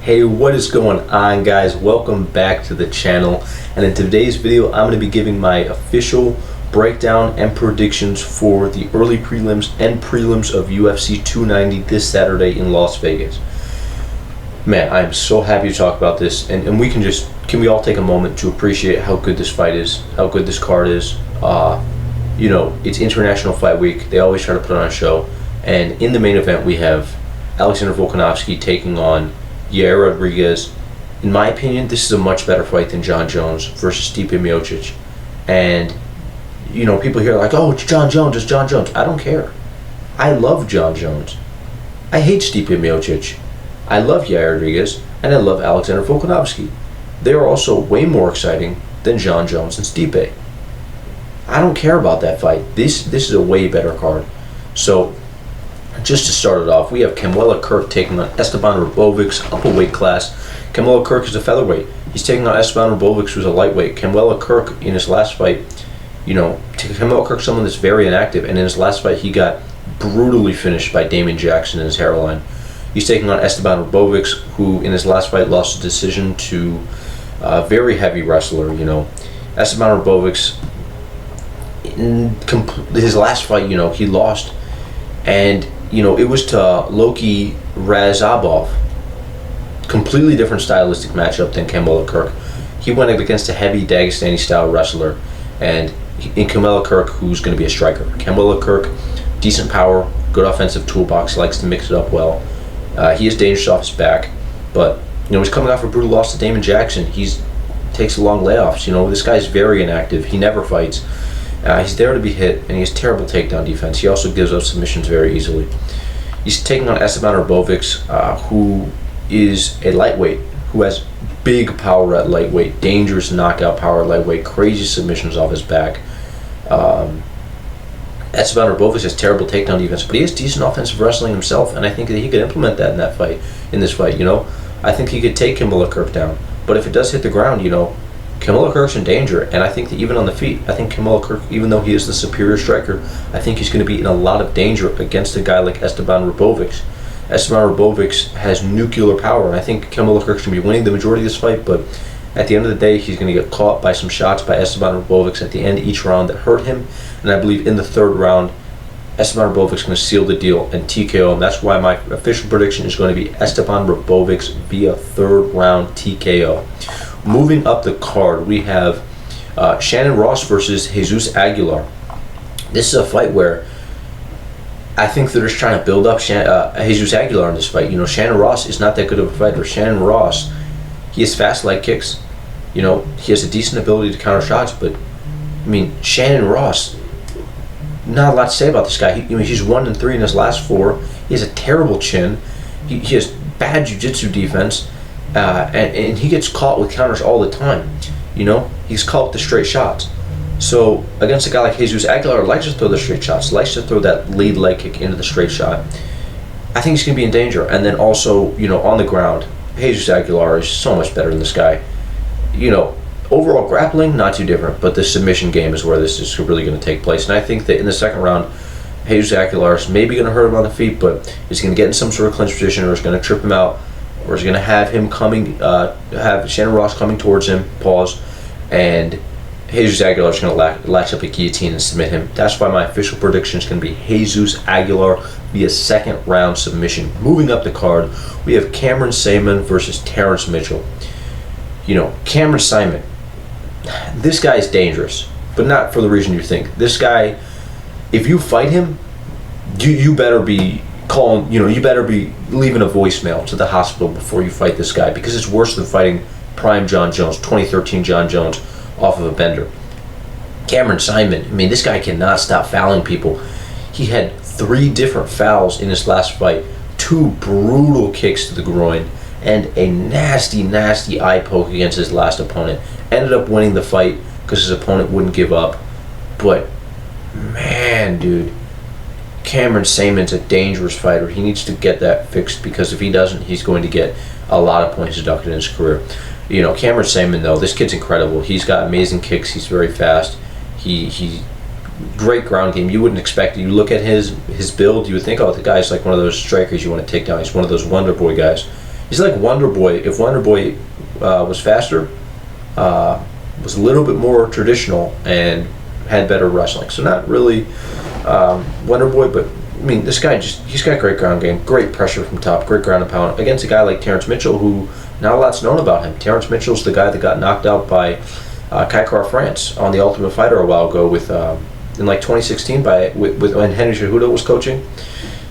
Hey, what is going on, guys? Welcome back to the channel, and in today's video I'm going to be giving my official breakdown and predictions for the early prelims and prelims of UFC 290 this Saturday in Las Vegas. Man, I'm so happy to talk about this, and can we all take a moment to appreciate how good this fight is, how good this card is. You know, it's International Fight Week. They always try to put on a show, and in the main event we have Alexander Volkanovski taking on Yair Rodriguez. In my opinion, this is a much better fight than Jon Jones versus Stipe Miocic. And you know, people hear like, oh, it's Jon Jones, it's Jon Jones. I don't care. I love Jon Jones. I hate Stipe Miocic. I love Yair Rodriguez, and I love Alexander Volkanovski. They are also way more exciting than Jon Jones and Stipe. I don't care about that fight. This is a way better card. So, just to start it off, we have Kamuela Kirk taking on Esteban Rabovic's upper weight class. Kamuela Kirk is a featherweight. He's taking on Esteban Rabovic, who's a lightweight. Kamuela Kirk, in his last fight, you know, Kamuela Kirk's someone that's very inactive, and in his last fight, he got brutally finished by Damian Jackson in his hairline. He's taking on Esteban Rabovic, who in his last fight lost a decision to a very heavy wrestler. You know, Esteban Rabovic, in his last fight, you know, he lost, and you know, it was to Loki Razabov. Completely different stylistic matchup than Kamuela Kirk. He went against a heavy Dagestani style wrestler, and in Kamuela Kirk, who's going to be a striker. Kamuela Kirk, decent power, good offensive toolbox, likes to mix it up well. He is dangerous off his back, but you know, he's coming off a brutal loss to Damian Jackson. He's takes long layoffs. You know, this guy's very inactive. He never fights. He's there to be hit, and he has terrible takedown defense. He also gives up submissions very easily. He's taking on Esteban Rabovic, who is a lightweight, who has big power at lightweight, dangerous knockout power at lightweight, crazy submissions off his back. Esteban Rabovic has terrible takedown defense, but he has decent offensive wrestling himself, and I think that he could implement that in this fight. You know, I think he could take Kamuela Kirk down, but if it does hit the ground, you know, Kamuela Kirk's in danger, and I think that even on the feet, I think Kamuela Kirk, even though he is the superior striker, I think he's going to be in a lot of danger against a guy like Esteban Rabovic. Esteban Rabovic has nuclear power, and I think Kamuela Kirk's going to be winning the majority of this fight, but at the end of the day, he's going to get caught by some shots by Esteban Rabovic at the end of each round that hurt him, and I believe in the third round, Esteban Rabovic's going to seal the deal and TKO him. That's why my official prediction is going to be Esteban Rabovic via third round TKO. Moving up the card, we have Shannon Ross versus Jesus Aguilar. This is a fight where I think they're just trying to build up Jesus Aguilar in this fight. You know, Shannon Ross is not that good of a fighter. Shannon Ross, he has fast leg kicks. You know, he has a decent ability to counter shots, but I mean, Shannon Ross, not a lot to say about this guy. He's 1-3 in his last 4. He has a terrible chin. He has bad jiu-jitsu defense. And he gets caught with counters all the time. You know, he's caught with the straight shots. So against a guy like Jesus Aguilar, likes to throw the straight shots, likes to throw that lead leg kick into the straight shot. I think he's going to be in danger. And then also, you know, on the ground, Jesus Aguilar is so much better than this guy. You know, overall grappling, not too different, but the submission game is where this is really going to take place. And I think that in the second round, Jesus Aguilar is maybe going to hurt him on the feet, but he's going to get in some sort of clinch position, or is going to trip him out, or is going to have him coming, have Shannon Ross coming towards him, pause, and Jesus Aguilar is going to latch up a guillotine and submit him. That's why my official prediction is going to be Jesus Aguilar via second round submission. Moving up the card, we have Cameron Saaiman versus Terrence Mitchell. You know, Cameron Saaiman, this guy is dangerous, but not for the reason you think. This guy, if you fight him, you better be calling, you know, you better be leaving a voicemail to the hospital before you fight this guy, because it's worse than fighting prime Jon Jones, 2013 Jon Jones, off of a bender. Cameron Saaiman, I mean, this guy cannot stop fouling people. He had 3 different fouls in his last fight, 2 brutal kicks to the groin, and a nasty, nasty eye poke against his last opponent. Ended up winning the fight because his opponent wouldn't give up. But man, dude, Cameron Saaiman's a dangerous fighter. He needs to get that fixed, because if he doesn't, he's going to get a lot of points deducted in his career. You know, Cameron Saaiman, though, this kid's incredible. He's got amazing kicks. He's very fast. He great ground game. You wouldn't expect it. You look at his build, you would think, oh, the guy's like one of those strikers you want to take down. He's one of those Wonder Boy guys. he's like Wonder Boy. If Wonder Boy was faster, was a little bit more traditional, and had better wrestling. So not really Wonder Boy, but I mean, this guy he's got great ground game, great pressure from top, great ground and pound against a guy like Terrence Mitchell, who not a lot's known about him. Terrence Mitchell's the guy that got knocked out by Kai France on the Ultimate Fighter a while ago with in like 2016 with when Henry Cejudo was coaching.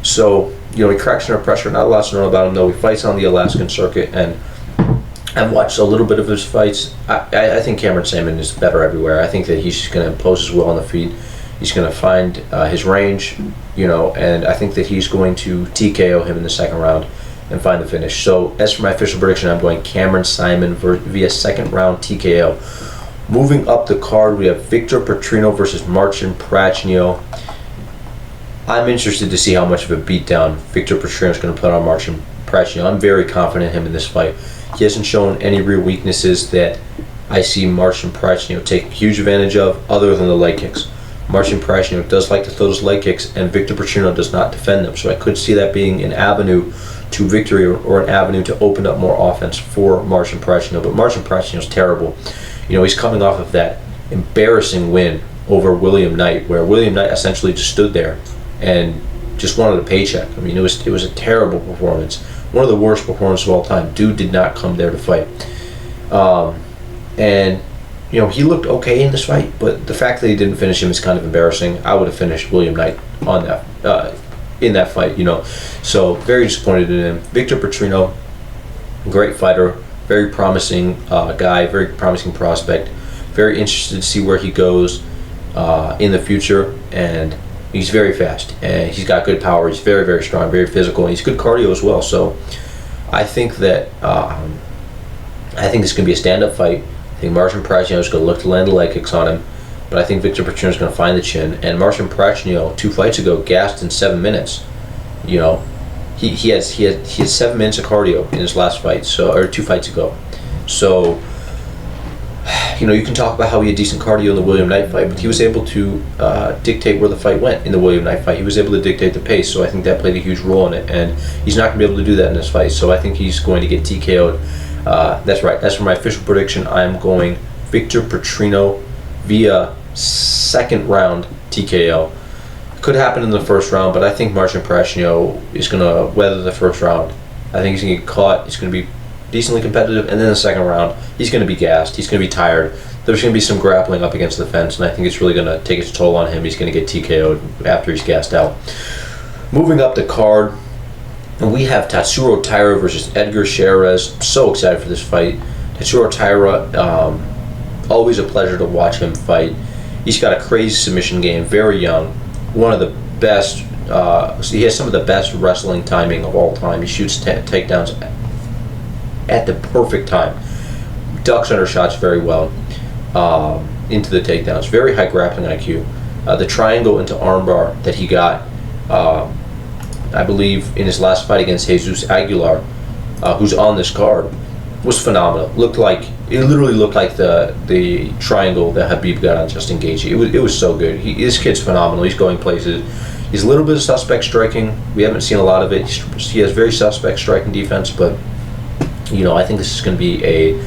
So he cracks under pressure. Not a lot's known about him though. He fights on the Alaskan circuit, and I've watched a little bit of his fights. I think Cameron Saaiman is better everywhere. I think that he's just going to impose his will on the feet. He's going to find his range, and I think that he's going to TKO him in the second round and find the finish. So as for my official prediction, I'm going Cameron Saaiman via second round TKO. Moving up the card, we have Victor Petrino versus Marcin Prachnio. I'm interested to see how much of a beatdown Victor Petrino is going to put on Marcin Prachnio. I'm very confident in him in this fight. He hasn't shown any real weaknesses that I see Marcin Prachnio take huge advantage of other than the leg kicks. Marcin Prachnio does like to throw those leg kicks, and Victor Petrino does not defend them. So I could see that being an avenue to victory or an avenue to open up more offense for Marcin Prachnio. But Marcin Prachnio is terrible. He's coming off of that embarrassing win over William Knight, where William Knight essentially just stood there and just wanted a paycheck. I mean, it was a terrible performance. One of the worst performances of all time. Dude did not come there to fight. And he looked okay in this fight, but the fact that he didn't finish him is kind of embarrassing. I would have finished William Knight on that in that fight, So very disappointed in him. Victor Petrino, great fighter, very promising guy, very promising prospect. Very interested to see where he goes in the future, and he's very fast, and he's got good power. He's very, very strong, very physical, and he's good cardio as well. So I think that this is going to be a stand-up fight. I think Marcin Prachnio is going to look to land the leg kicks on him, but I think Victor Petrino is going to find the chin. And Marcin Prachnio, 2 fights ago, gassed in 7 minutes. He had 7 minutes of cardio in his last fight, or 2 fights ago. So you can talk about how he had decent cardio in the William Knight fight, but he was able to dictate where the fight went in the William Knight fight. He was able to dictate the pace, so I think that played a huge role in it, and he's not going to be able to do that in this fight, so I think he's going to get TKO'd. That's right. That's for my official prediction. I'm going Victor Petrino via second round TKO. Could happen in the first round, but I think Marcin Prachnio is going to weather the first round. I think he's going to get caught. He's going to be decently competitive, and then the second round, he's going to be gassed. He's going to be tired. There's going to be some grappling up against the fence, and I think it's really going to take its toll on him. He's going to get TKO'd after he's gassed out. Moving up the card, we have Tatsuro Taira versus Edgar Chairez. I'm so excited for this fight. Tatsuro Taira, always a pleasure to watch him fight. He's got a crazy submission game, very young. One of the best, he has some of the best wrestling timing of all time. He shoots takedowns at the perfect time. Ducks under shots very well into the takedowns. Very high grappling IQ. The triangle into armbar that he got, I believe, in his last fight against Jesus Aguilar, who's on this card, was phenomenal. It literally looked like the triangle that Habib got on Justin Gaethje. It was so good. This kid's phenomenal. He's going places. He's a little bit of suspect striking. We haven't seen a lot of it. He has very suspect striking defense, but I think this is going to be a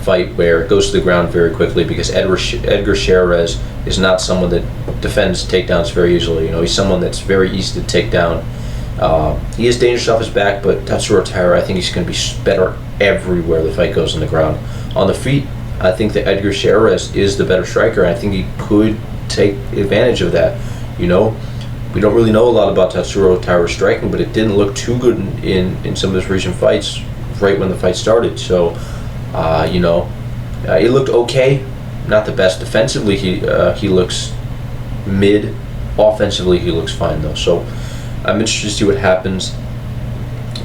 fight where it goes to the ground very quickly, because Edgar Chairez is not someone that defends takedowns very easily. He's someone that's very easy to take down. He is dangerous off his back, but Tatsuro Taira, I think he's going to be better everywhere the fight goes on the ground. On the feet, I think that Edgar Chairez is the better striker, and I think he could take advantage of that. We don't really know a lot about Tatsuro Taira's striking, but it didn't look too good in some of his recent fights right when the fight started. So, it looked okay. Not the best defensively. He looks mid. Offensively, he looks fine though. So, I'm interested to see what happens.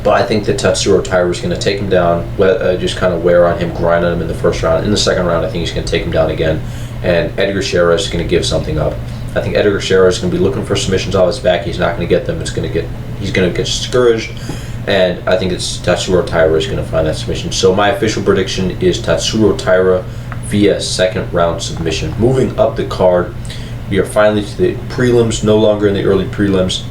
But I think that Tatsuro Taira is going to take him down, just kind of wear on him, grind on him in the first round. In the second round, I think he's going to take him down again, and Edgar Chairez is going to give something up. I think Edgar Chairez is going to be looking for submissions off his back. He's not going to get them. He's going to get discouraged, and I think it's Tatsuro Taira is going to find that submission. So my official prediction is Tatsuro Taira via second round submission. Moving up the card, we are finally to the prelims. No longer in the early prelims.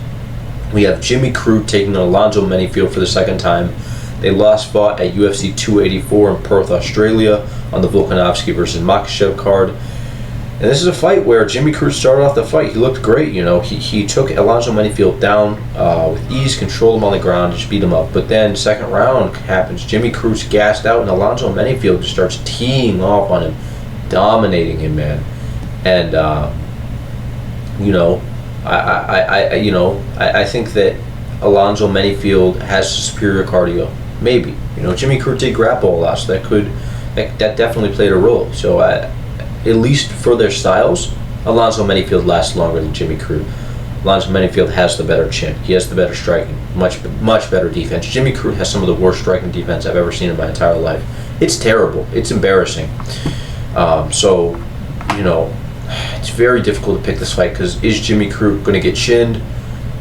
We have Jimmy Crute taking on Alonzo Menifield for the second time. They last fought at UFC 284 in Perth, Australia on the Volkanovski versus Makhachev card. And this is a fight where Jimmy Crute started off the fight. He looked great, you know. He took Alonzo Menifield down with ease, controlled him on the ground, just beat him up. But then second round happens. Jimmy Crute's gassed out, and Alonzo Menifield just starts teeing off on him, dominating him, man. And you know, I think that Alonzo Menifield has superior cardio. Maybe, you know, Jimmy Crute did grapple a lot, so that definitely played a role. So at least for their styles, Alonzo Menifield lasts longer than Jimmy Crute. Alonzo Menifield has the better chin. He has the better striking, much better defense. Jimmy Crute has some of the worst striking defense I've ever seen in my entire life. It's terrible. It's embarrassing. So, you know, it's very difficult to pick this fight because is Jimmy Crute going to get chinned?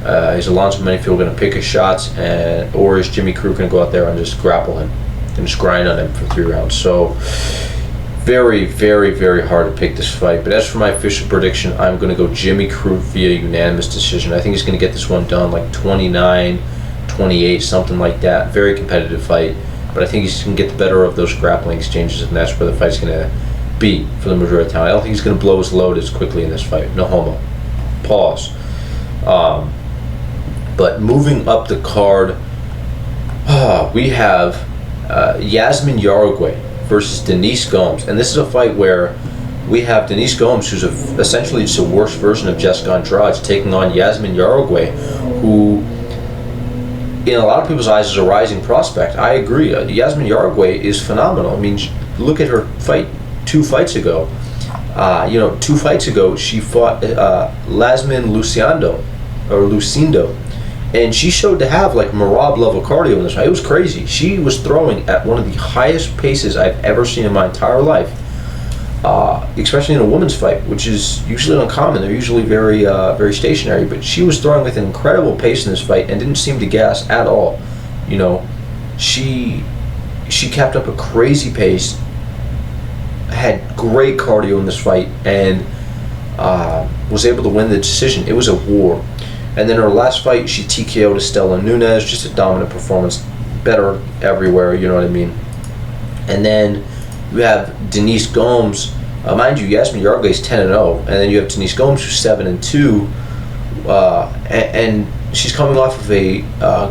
Is Alonzo Menifield going to pick his shots, or is Jimmy Crute going to go out there and just grapple him and just grind on him for 3 rounds? So very, very, very hard to pick this fight. But as for my official prediction, I'm going to go Jimmy Crute via unanimous decision. I think he's going to get this one done like 29-28, something like that. Very competitive fight. But I think he's going to get the better of those grappling exchanges, and that's where the fight's going to be for the majority of the time. I don't think he's going to blow his load as quickly in this fight. No homo. Pause. But moving up the card, we have Yasmin Yarogui versus Denise Gomes. And this is a fight where we have Denise Gomes, who's essentially just a worse version of Jessica Andrade, taking on Yasmin Yarogui, who in a lot of people's eyes is a rising prospect. I agree. Yasmin Yarogui is phenomenal. I mean, look at her fight 2 fights ago. 2 fights ago she fought Lasmin Lucindo, and she showed to have like Marab level cardio in this fight. It was crazy. She was throwing at one of the highest paces I've ever seen in my entire life, especially in a women's fight, which is usually uncommon. They're usually very stationary, but she was throwing with an incredible pace in this fight and didn't seem to gas at all. You know, she kept up a crazy pace, had great cardio in this fight, and was able to win the decision. It was a war. And then her last fight, she TKO'd Estela Nunes, just a dominant performance, better everywhere, you know what I mean? And then you have Denise Gomes. Mind you, Yasmin Yarogui is 10-0, and then you have Denise Gomes, who's 7-2, and she's coming off of a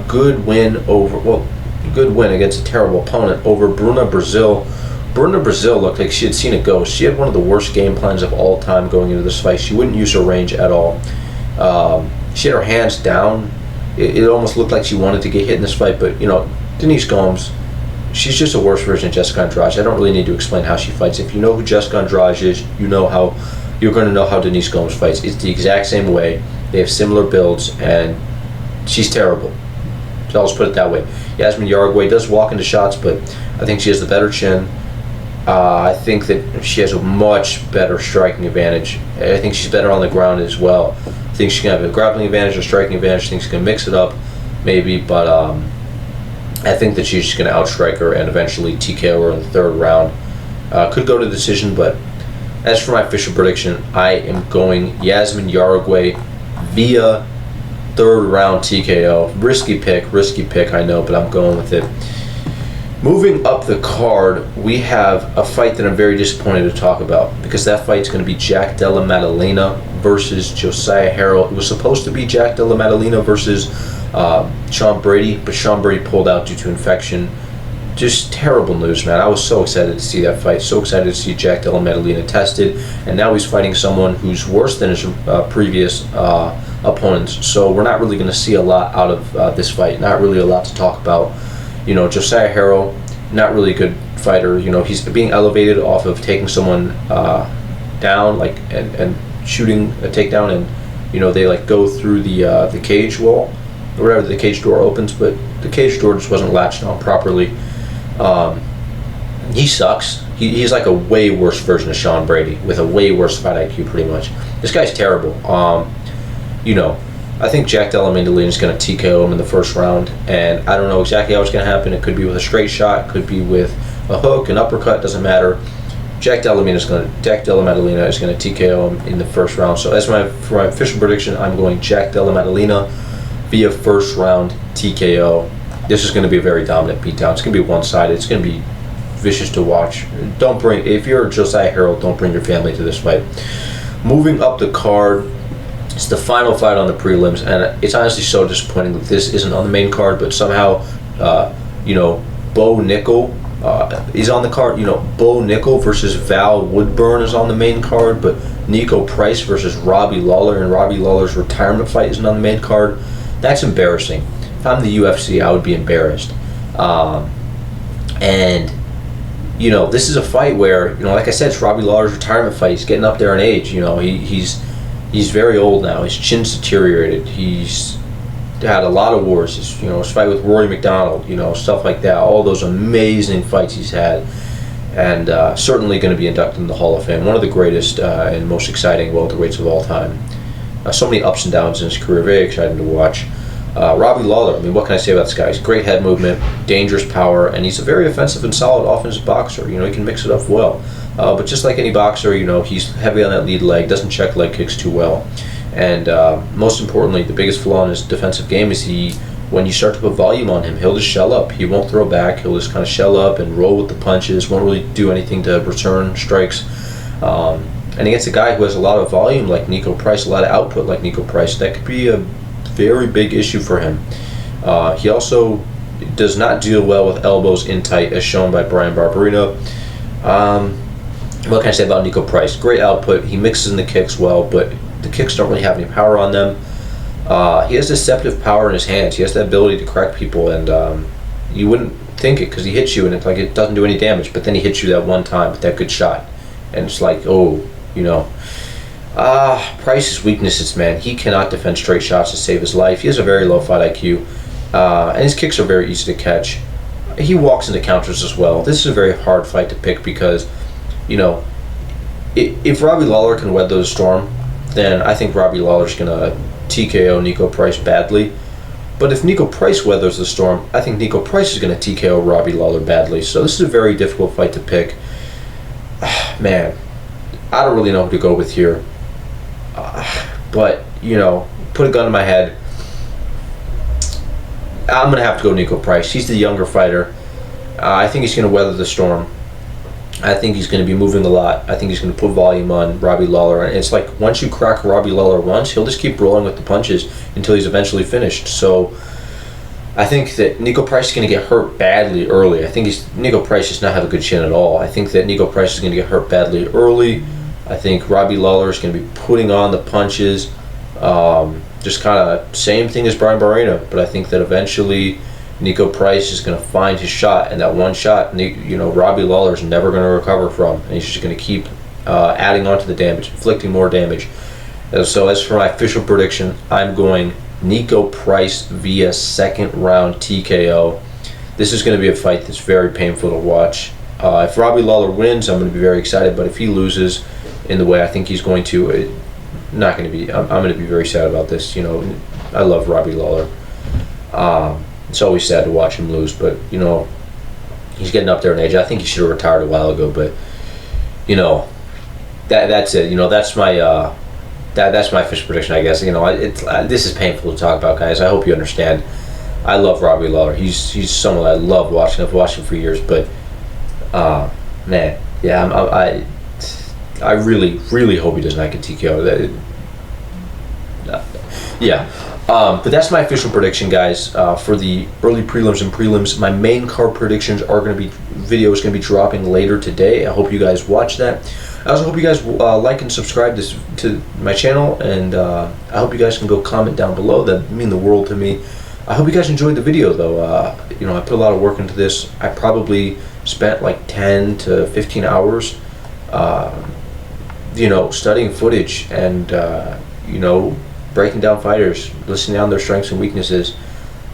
good win against a terrible opponent over Bruna Brazil. Bruna Brazil looked like she had seen a ghost. She had one of the worst game plans of all time going into this fight. She wouldn't use her range at all. She had her hands down. It almost looked like she wanted to get hit in this fight, but you know, Denise Gomes, she's just a worse version of Jessica Andrade. I don't really need to explain how she fights. If you know who Jessica Andrade is, you're going to know how Denise Gomes fights. It's the exact same way. They have similar builds, and she's terrible. So I'll just put it that way. Yasmin Yarogui does walk into shots, but I think she has the better chin. I think that she has a much better striking advantage. I think she's better on the ground as well. I think she can have a grappling advantage, a striking advantage. I think she can mix it up, maybe, but I think that she's just going to outstrike her and eventually TKO her in the 3rd round. Could go to decision, but as for my official prediction, I am going Yasmin Yarogui via 3rd round TKO. Risky pick, I know, but I'm going with it. Moving up the card, we have a fight that I'm very disappointed to talk about, because that fight's going to be Jack Della Maddalena versus Josiah Harrell. It was supposed to be Jack Della Maddalena versus Sean Brady, but Sean Brady pulled out due to infection. Just terrible news, man. I was so excited to see that fight, so excited to see Jack Della Maddalena tested, and now he's fighting someone who's worse than his previous opponents. So we're not really going to see a lot out of this fight, not really a lot to talk about. You know, Josiah Harrell, not really a good fighter. You know, he's being elevated off of taking someone down, like, and shooting a takedown, and you know, they like go through the cage wall or whatever, the cage door opens, but the cage door just wasn't latched on properly. He sucks. He's like a way worse version of Sean Brady with a way worse fight IQ, pretty much. This guy's terrible. You know, I think Jack Della Maddalena is going to TKO him in the 1st round, and I don't know exactly how it's going to happen. It could be with a straight shot, it could be with a hook, an uppercut, doesn't matter. Jack Della Maddalena is going to TKO him in the 1st round. So for my official prediction, I'm going Jack Della Maddalena via 1st round TKO. this is going to be a very dominant beatdown. It's going to be one-sided. It's going to be vicious to watch. If you're Josiah Harrell, don't bring your family to this fight. Moving up the card, it's the final fight on the prelims, and it's honestly so disappointing that this isn't on the main card, but somehow, Bo Nickel is on the card. Bo Nickel versus Val Woodburn is on the main card, but Nico Price versus Robbie Lawler and Robbie Lawler's retirement fight isn't on the main card. That's embarrassing. If I'm the UFC, I would be embarrassed. This is a fight where, like I said, it's Robbie Lawler's retirement fight. He's getting up there in age. He's very old now. His chin's deteriorated. He's had a lot of wars. His fight with Rory McDonald, stuff like that. All those amazing fights he's had, and certainly going to be inducted in the Hall of Fame. One of the greatest and most exciting welterweights of all time. So many ups and downs in his career. Very exciting to watch. Robbie Lawler, what can I say about this guy? He's great head movement, dangerous power, and he's a very offensive and solid offensive boxer. He can mix it up well. But just like any boxer, he's heavy on that lead leg, doesn't check leg kicks too well. And most importantly, the biggest flaw in his defensive game is when you start to put volume on him, he'll just shell up. He won't throw back. He'll just kind of shell up and roll with the punches, won't really do anything to return strikes. And against a guy who has a lot of volume like Nico Price, a lot of output like Nico Price, that could be a very big issue for him. He also does not deal well with elbows in tight, as shown by Brian Barberino. What can I say about Nico Price? Great output. He mixes in the kicks well, but the kicks don't really have any power on them. He has deceptive power in his hands. He has the ability to crack people, and you wouldn't think it because he hits you and it's like it doesn't do any damage, but then he hits you that one time with that good shot, and it's like, Price's weaknesses, man. He cannot defend straight shots to save his life. He has a very low fight IQ, and his kicks are very easy to catch. He walks into counters as well. This is a very hard fight to pick because, if Robbie Lawler can weather the storm, then I think Robbie Lawler's going to TKO Nico Price badly. But if Nico Price weathers the storm, I think Nico Price is going to TKO Robbie Lawler badly. So this is a very difficult fight to pick. Man, I don't really know who to go with here. But, put a gun to my head. I'm going to have to go Nico Price. He's the younger fighter. I think he's going to weather the storm. I think he's going to be moving a lot. I think he's going to put volume on Robbie Lawler. And it's like once you crack Robbie Lawler once, he'll just keep rolling with the punches until he's eventually finished. So I think that Nico Price is going to get hurt badly early. I think Nico Price does not have a good chin at all. I think that Nico Price is going to get hurt badly early. I think Robbie Lawler is going to be putting on the punches. Just kind of same thing as Brian Barberino. But I think that eventually Nico Price is going to find his shot, and that one shot, Robbie Lawler is never going to recover from, and he's just going to keep adding on to the damage, inflicting more damage. So as for my official prediction, I'm going Nico Price via second round TKO. This is going to be a fight that's very painful to watch. If Robbie Lawler wins, I'm going to be very excited, but if he loses in the way I think he's going to, I'm going to be very sad about this. I love Robbie Lawler. It's always sad to watch him lose, but he's getting up there in age. I think he should have retired a while ago, but that's it. That's my official prediction, I guess. This is painful to talk about, guys. I hope you understand. I love Robbie Lawler. He's someone I love watching. I've watched him for years, but man, yeah, I really, really hope he does not get TKO. But that's my official prediction, guys, for the early prelims and prelims. My main card predictions video is going to be dropping later today. I hope you guys watch that. I also hope you guys like and subscribe to my channel, and I hope you guys can go comment down below. That would mean the world to me. I hope you guys enjoyed the video, though. I put a lot of work into this. I probably spent like 10 to 15 hours, studying footage and, breaking down fighters, listening down their strengths and weaknesses.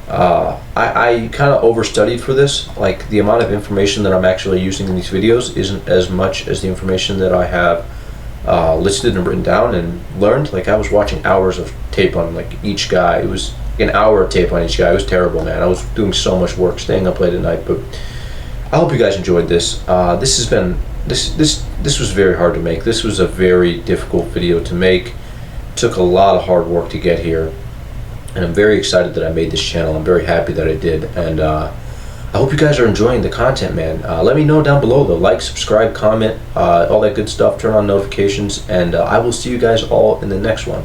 I kind of overstudied for this. Like, the amount of information that I'm actually using in these videos isn't as much as the information that I have listed and written down and learned. Like, I was watching hours of tape on like each guy. It was an hour of tape on each guy. It was terrible, man. I was doing so much work, staying up late at night. But I hope you guys enjoyed this. This was very hard to make. This was a very difficult video to make. Took a lot of hard work to get here. and I'm very excited that I made this channel. I'm very happy that I did, and I hope you guys are enjoying the content, man. Let me know down below, though. Like, subscribe, comment, all that good stuff. Turn on notifications, and I will see you guys all in the next one.